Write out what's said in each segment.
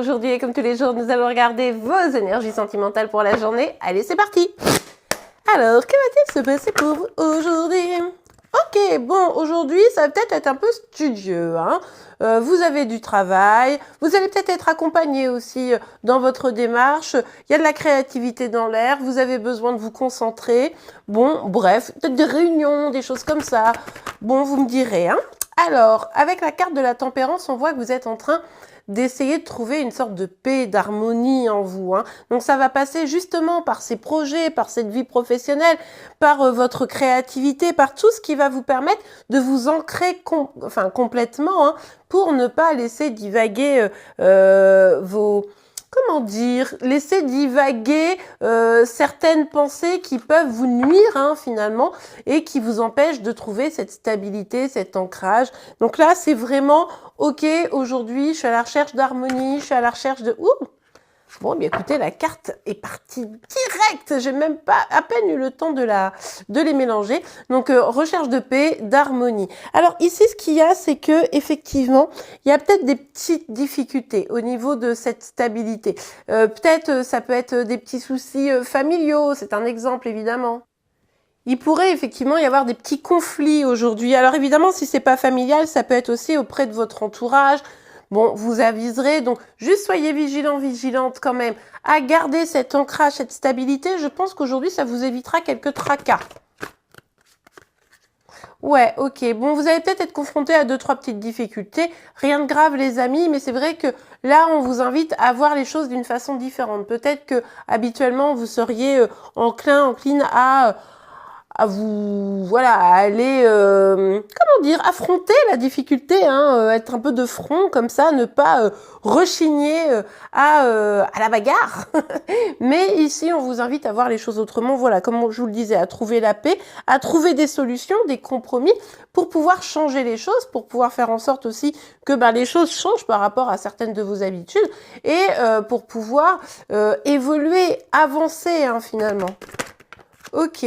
aujourd'hui et comme tous les jours, nous allons regarder vos énergies sentimentales pour la journée. Allez, c'est parti! Alors, que va-t-il se passer pour vous aujourd'hui? Ok, bon, aujourd'hui, ça va peut-être être un peu studieux, hein. Vous avez du travail, vous allez peut-être être accompagné aussi dans votre démarche. Il y a de la créativité dans l'air, vous avez besoin de vous concentrer. Bon, bref, peut-être des réunions, des choses comme ça. Bon, vous me direz, hein. Alors, avec la carte de la tempérance, on voit que vous êtes en train d'essayer de trouver une sorte de paix, d'harmonie en vous, hein. Donc ça va passer justement par ces projets, par cette vie professionnelle, par votre créativité, par tout ce qui va vous permettre de vous ancrer complètement, hein, pour ne pas laisser divaguer vos... Comment dire, laisser divaguer certaines pensées qui peuvent vous nuire, hein, finalement, et qui vous empêchent de trouver cette stabilité, cet ancrage. Donc là, c'est vraiment, ok, aujourd'hui, je suis à la recherche d'harmonie, je suis à la recherche de... Ouh, bon, bien écoutez, la carte est partie direct. J'ai même pas à peine eu le temps de les mélanger. Donc, recherche de paix, d'harmonie. Alors ici, ce qu'il y a, c'est que effectivement, il y a peut-être des petites difficultés au niveau de cette stabilité. Peut-être, ça peut être des petits soucis familiaux. C'est un exemple, évidemment. Il pourrait effectivement y avoir des petits conflits aujourd'hui. Alors évidemment, si c'est pas familial, ça peut être aussi auprès de votre entourage. Bon, vous aviserez, donc juste soyez vigilants, vigilantes quand même à garder cet ancrage, cette stabilité. Je pense qu'aujourd'hui, ça vous évitera quelques tracas. Ouais, ok. Bon, vous allez peut-être être confronté à 2-3 petites difficultés. Rien de grave, les amis, mais c'est vrai que là, on vous invite à voir les choses d'une façon différente. Peut-être que habituellement, vous seriez encline à vous, voilà, à aller, comment dire, affronter la difficulté, hein, être un peu de front comme ça, ne pas rechigner à la bagarre. Mais ici, on vous invite à voir les choses autrement, voilà, comme je vous le disais, à trouver la paix, à trouver des solutions, des compromis pour pouvoir changer les choses, pour pouvoir faire en sorte aussi que les choses changent par rapport à certaines de vos habitudes et pour pouvoir évoluer, avancer, hein, finalement. Ok.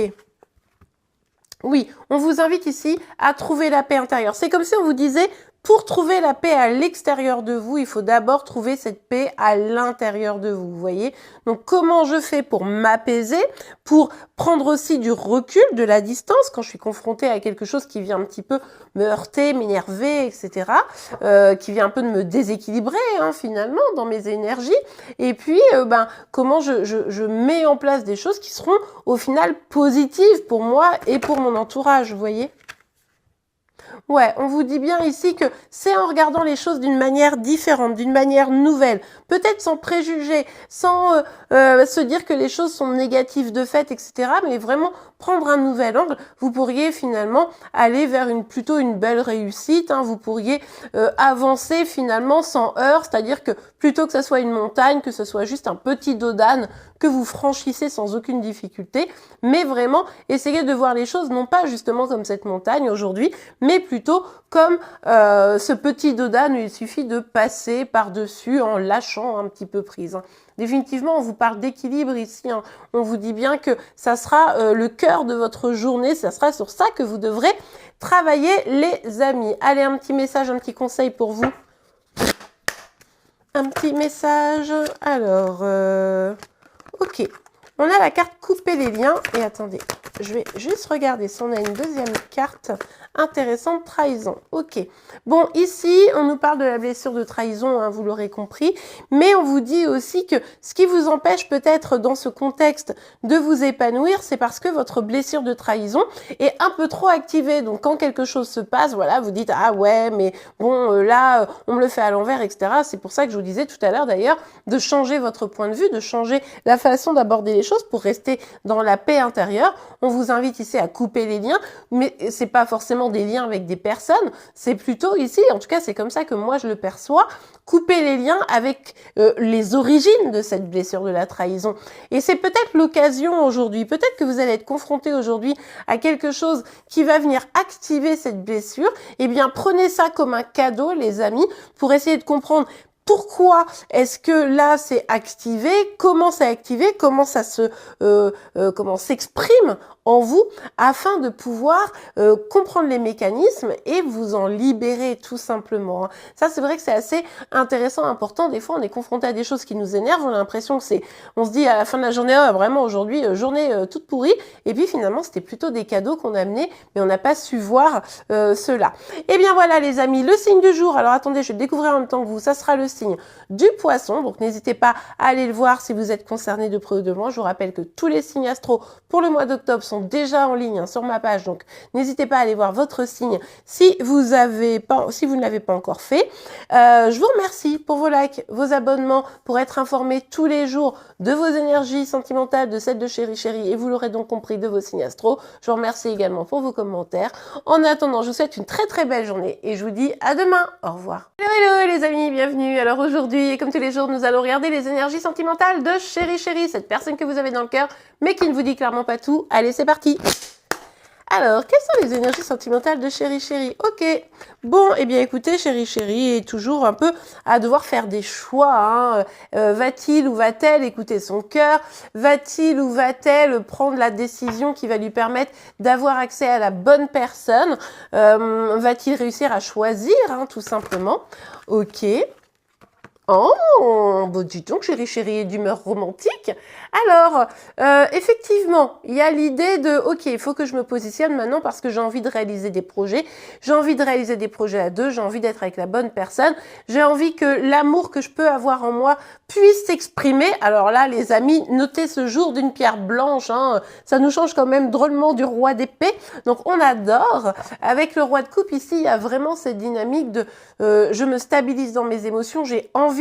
Oui, on vous invite ici à trouver la paix intérieure. C'est comme si on vous disait, pour trouver la paix à l'extérieur de vous, il faut d'abord trouver cette paix à l'intérieur de vous, vous voyez. Donc, comment je fais pour m'apaiser, pour prendre aussi du recul, de la distance, quand je suis confrontée à quelque chose qui vient un petit peu me heurter, m'énerver, etc., qui vient un peu de me déséquilibrer, hein, finalement, dans mes énergies. Et puis, comment je mets en place des choses qui seront, au final, positives pour moi et pour mon entourage, vous voyez. Ouais, on vous dit bien ici que c'est en regardant les choses d'une manière différente, d'une manière nouvelle, peut-être sans préjugés, sans se dire que les choses sont négatives de fait, etc., mais vraiment prendre un nouvel angle, vous pourriez finalement aller vers plutôt une belle réussite, hein, vous pourriez avancer finalement sans heurts, c'est-à-dire que plutôt que ça soit une montagne, que ce soit juste un petit dos d'âne que vous franchissez sans aucune difficulté, mais vraiment essayer de voir les choses non pas justement comme cette montagne aujourd'hui, mais plutôt comme ce petit dos d'âne, il suffit de passer par-dessus en lâchant un petit peu prise, hein. Définitivement, on vous parle d'équilibre ici, hein. On vous dit bien que ça sera le cœur de votre journée, ça sera sur ça que vous devrez travailler, les amis. Allez, un petit message, un petit conseil pour vous. Un petit message. Alors, ok. On a la carte couper les liens. Et attendez, je vais juste regarder si on a une deuxième carte intéressante, trahison. Ok. Bon, ici, on nous parle de la blessure de trahison, hein, vous l'aurez compris. Mais on vous dit aussi que ce qui vous empêche peut-être dans ce contexte de vous épanouir, c'est parce que votre blessure de trahison est un peu trop activée. Donc, quand quelque chose se passe, voilà, vous dites, ah ouais, mais bon, là, on me le fait à l'envers, etc. C'est pour ça que je vous disais tout à l'heure, d'ailleurs, de changer votre point de vue, de changer la façon d'aborder les choses pour rester dans la paix intérieure. On vous invite ici à couper les liens, mais c'est pas forcément des liens avec des personnes, c'est plutôt ici, en tout cas c'est comme ça que moi je le perçois, couper les liens avec les origines de cette blessure de la trahison. Et c'est peut-être l'occasion aujourd'hui, peut-être que vous allez être confronté aujourd'hui à quelque chose qui va venir activer cette blessure. Eh bien, prenez ça comme un cadeau, les amis, pour essayer de comprendre Pourquoi est-ce que là c'est activé? Comment c'est activé? Comment ça comment s'exprime en vous afin de pouvoir comprendre les mécanismes et vous en libérer tout simplement. Ça, c'est vrai que c'est assez intéressant, important. Des fois, on est confronté à des choses qui nous énervent. On a l'impression que on se dit à la fin de la journée, ah, vraiment aujourd'hui, journée toute pourrie. Et puis finalement, c'était plutôt des cadeaux qu'on a amenés, mais on n'a pas su voir cela. Et bien voilà, les amis, le signe du jour. Alors attendez, je vais le découvrir en même temps que vous. Ça sera le signe du poisson. Donc n'hésitez pas à aller le voir si vous êtes concerné de près ou de loin. Je vous rappelle que tous les signes astro pour le mois d'octobre sont déjà en ligne sur ma page. Donc n'hésitez pas à aller voir votre signe si vous ne l'avez pas encore fait. Je vous remercie pour vos likes, vos abonnements, pour être informé tous les jours de vos énergies sentimentales, de celles de Chérie Chérie, et vous l'aurez donc compris, de vos signes astro. Je vous remercie également pour vos commentaires. En attendant, je vous souhaite une très très belle journée et je vous dis à demain. Au revoir. Hello les amis, bienvenue. Alors aujourd'hui, comme tous les jours, nous allons regarder les énergies sentimentales de Chérie Chérie, cette personne que vous avez dans le cœur, mais qui ne vous dit clairement pas tout. Allez, c'est parti. Alors, quelles sont les énergies sentimentales de Chérie Chérie? Ok, bon, eh bien écoutez, Chérie Chérie est toujours un peu à devoir faire des choix. Hein. Va-t-il ou va-t-elle écouter son cœur? Va-t-il ou va-t-elle prendre la décision qui va lui permettre d'avoir accès à la bonne personne? Va-t-il réussir à choisir, hein, tout simplement? Ok. Oh, bon, dis donc, Chérie Chérie est d'humeur romantique. Alors, effectivement, il y a l'idée de, ok, il faut que je me positionne maintenant parce que j'ai envie de réaliser des projets. J'ai envie de réaliser des projets à deux. J'ai envie d'être avec la bonne personne. J'ai envie que l'amour que je peux avoir en moi puisse s'exprimer. Alors là, les amis, notez ce jour d'une pierre blanche. Hein, ça nous change quand même drôlement du roi d'épée. Donc, on adore. Avec le roi de coupe, ici, il y a vraiment cette dynamique de je me stabilise dans mes émotions. J'ai envie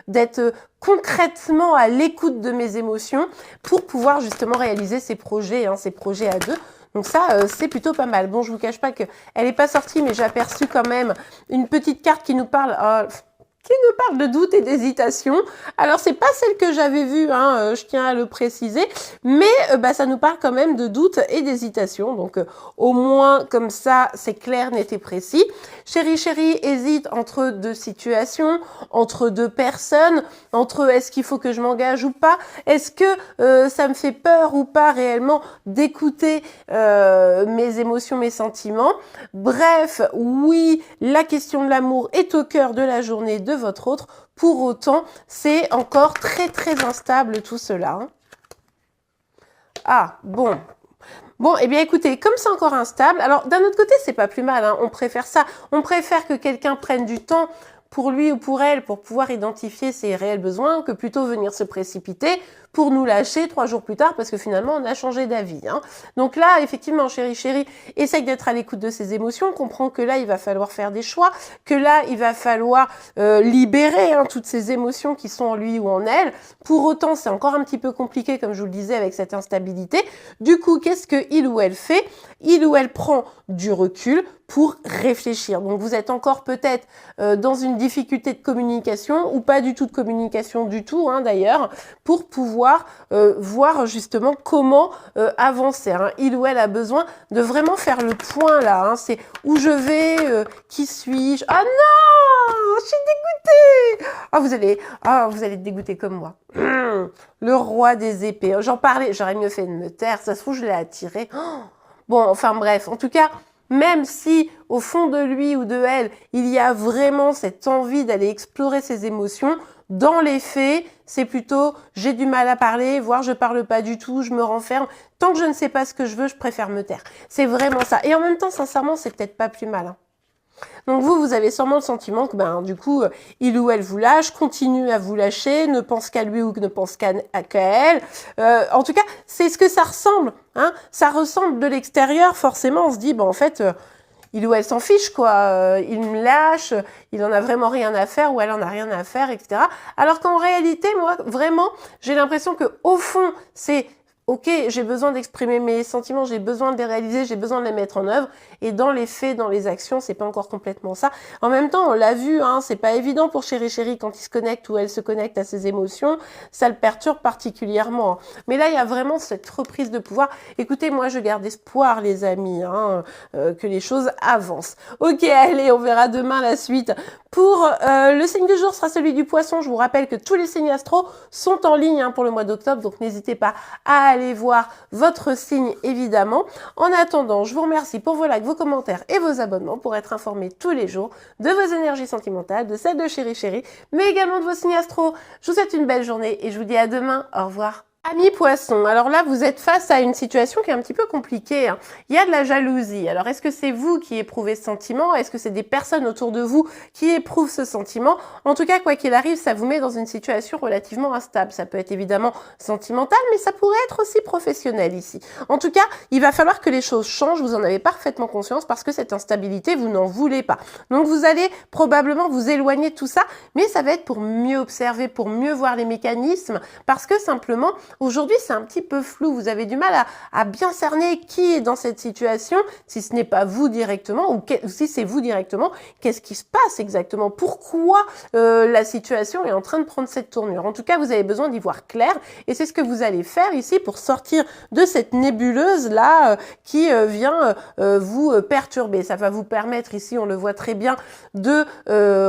d'être concrètement à l'écoute de mes émotions pour pouvoir justement réaliser ces projets à deux. Donc ça, c'est plutôt pas mal. Bon, je vous cache pas que elle est pas sortie, mais j'ai aperçu quand même une petite carte qui nous parle... qui nous parle de doute et d'hésitation. Alors, c'est pas celle que j'avais vue, hein, je tiens à le préciser, mais ça nous parle quand même de doute et d'hésitation. Donc, au moins, comme ça, c'est clair, net et précis. Chérie Chérie hésite entre deux situations, entre deux personnes, entre est-ce qu'il faut que je m'engage ou pas, est-ce que ça me fait peur ou pas réellement d'écouter mes émotions, mes sentiments. Bref, oui, la question de l'amour est au cœur de la journée de votre autre. Pour autant, c'est encore très très instable tout cela. Hein. Ah, bon. Bon, eh bien écoutez, comme c'est encore instable, alors d'un autre côté, c'est pas plus mal, hein, on préfère ça. On préfère que quelqu'un prenne du temps pour lui ou pour elle pour pouvoir identifier ses réels besoins que plutôt venir se précipiter pour nous lâcher 3 jours plus tard parce que finalement on a changé d'avis. Hein. Donc là, effectivement, Chérie Chérie essaye d'être à l'écoute de ses émotions, comprend que là il va falloir faire des choix, que là il va falloir libérer toutes ces émotions qui sont en lui ou en elle. Pour autant, c'est encore un petit peu compliqué comme je vous le disais avec cette instabilité. Du coup, qu'est-ce que il ou elle fait? Il ou elle prend du recul pour réfléchir. Donc vous êtes encore peut-être dans une difficulté de communication ou pas du tout de communication du tout d'ailleurs pour pouvoir voir justement comment avancer. Hein. Il ou elle a besoin de vraiment faire le point là. Hein. C'est où je vais, qui suis-je? Ah non, je suis dégoûtée. Vous allez être dégoûté comme moi. Le roi des épées. J'en parlais, j'aurais mieux fait de me taire. Ça se trouve, je l'ai attiré. Bon, enfin bref, en tout cas, même si au fond de lui ou de elle, il y a vraiment cette envie d'aller explorer ses émotions, dans les faits, c'est plutôt j'ai du mal à parler, voire je parle pas du tout, je me renferme. Tant que je ne sais pas ce que je veux, je préfère me taire. C'est vraiment ça. Et en même temps, sincèrement, c'est peut-être pas plus mal. Hein. Donc vous avez sûrement le sentiment que du coup, il ou elle vous lâche, continue à vous lâcher, ne pense qu'à lui ou ne pense qu'à elle. En tout cas, c'est ce que ça ressemble. Hein. Ça ressemble de l'extérieur, forcément, on se dit, en fait, il ou elle s'en fiche, quoi. Il me lâche, il en a vraiment rien à faire ou elle en a rien à faire, etc. Alors qu'en réalité, moi, vraiment, j'ai l'impression que au fond, c'est ok, j'ai besoin d'exprimer mes sentiments, j'ai besoin de les réaliser, j'ai besoin de les mettre en œuvre. Et dans les faits, dans les actions, c'est pas encore complètement ça. En même temps, on l'a vu, hein, c'est pas évident pour Chéri Chéri quand il se connecte ou elle se connecte à ses émotions. Ça le perturbe particulièrement. Mais là, il y a vraiment cette reprise de pouvoir. Écoutez, moi, je garde espoir, les amis, hein, que les choses avancent. Ok, allez, on verra demain la suite. Pour le signe du jour sera celui du poisson. Je vous rappelle que tous les signes astro sont en ligne hein, pour le mois d'octobre, donc n'hésitez pas à aller voir votre signe évidemment. En attendant, je vous remercie pour vos likes, vos commentaires et vos abonnements pour être informés tous les jours de vos énergies sentimentales, de celles de Chéri Chéri, mais également de vos signes astro. Je vous souhaite une belle journée et je vous dis à demain. Au revoir. Amis poissons, alors là vous êtes face à une situation qui est un petit peu compliquée. Hein. Il y a de la jalousie. Alors est-ce que c'est vous qui éprouvez ce sentiment? Est-ce que c'est des personnes autour de vous qui éprouvent ce sentiment? En tout cas, quoi qu'il arrive, ça vous met dans une situation relativement instable. Ça peut être évidemment sentimental, mais ça pourrait être aussi professionnel ici. En tout cas, il va falloir que les choses changent. Vous en avez parfaitement conscience parce que cette instabilité, vous n'en voulez pas. Donc vous allez probablement vous éloigner de tout ça, mais ça va être pour mieux observer, pour mieux voir les mécanismes, parce que simplement, aujourd'hui, c'est un petit peu flou. Vous avez du mal à bien cerner qui est dans cette situation, si ce n'est pas vous directement, ou si c'est vous directement, qu'est-ce qui se passe exactement? Pourquoi la situation est en train de prendre cette tournure? En tout cas, vous avez besoin d'y voir clair, et c'est ce que vous allez faire ici pour sortir de cette nébuleuse-là qui vient vous perturber. Ça va vous permettre ici, on le voit très bien, de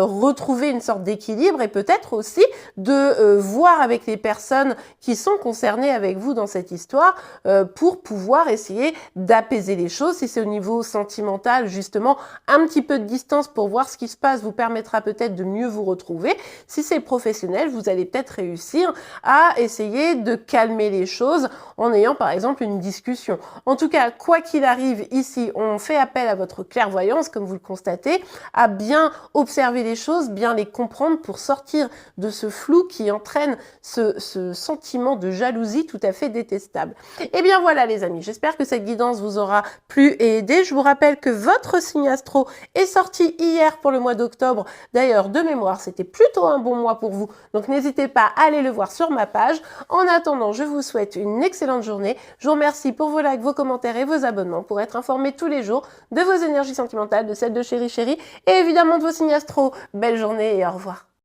retrouver une sorte d'équilibre et peut-être aussi de voir avec les personnes qui sont concernés avec vous dans cette histoire pour pouvoir essayer d'apaiser les choses. Si c'est au niveau sentimental, justement, un petit peu de distance pour voir ce qui se passe vous permettra peut-être de mieux vous retrouver. Si c'est professionnel, vous allez peut-être réussir à essayer de calmer les choses en ayant par exemple une discussion. En tout cas, quoi qu'il arrive ici, on fait appel à votre clairvoyance, comme vous le constatez, à bien observer les choses, bien les comprendre pour sortir de ce flou qui entraîne ce sentiment de jalousie tout à fait détestable. Et bien voilà les amis, j'espère que cette guidance vous aura plu et aidé. Je vous rappelle que votre signe astro est sorti hier pour le mois d'octobre. D'ailleurs, de mémoire, c'était plutôt un bon mois pour vous. Donc n'hésitez pas à aller le voir sur ma page. En attendant, je vous souhaite une excellente journée. Je vous remercie pour vos likes, vos commentaires et vos abonnements pour être informé tous les jours de vos énergies sentimentales, de celles de Chéri Chéri et évidemment de vos signes astro. Belle journée et au revoir.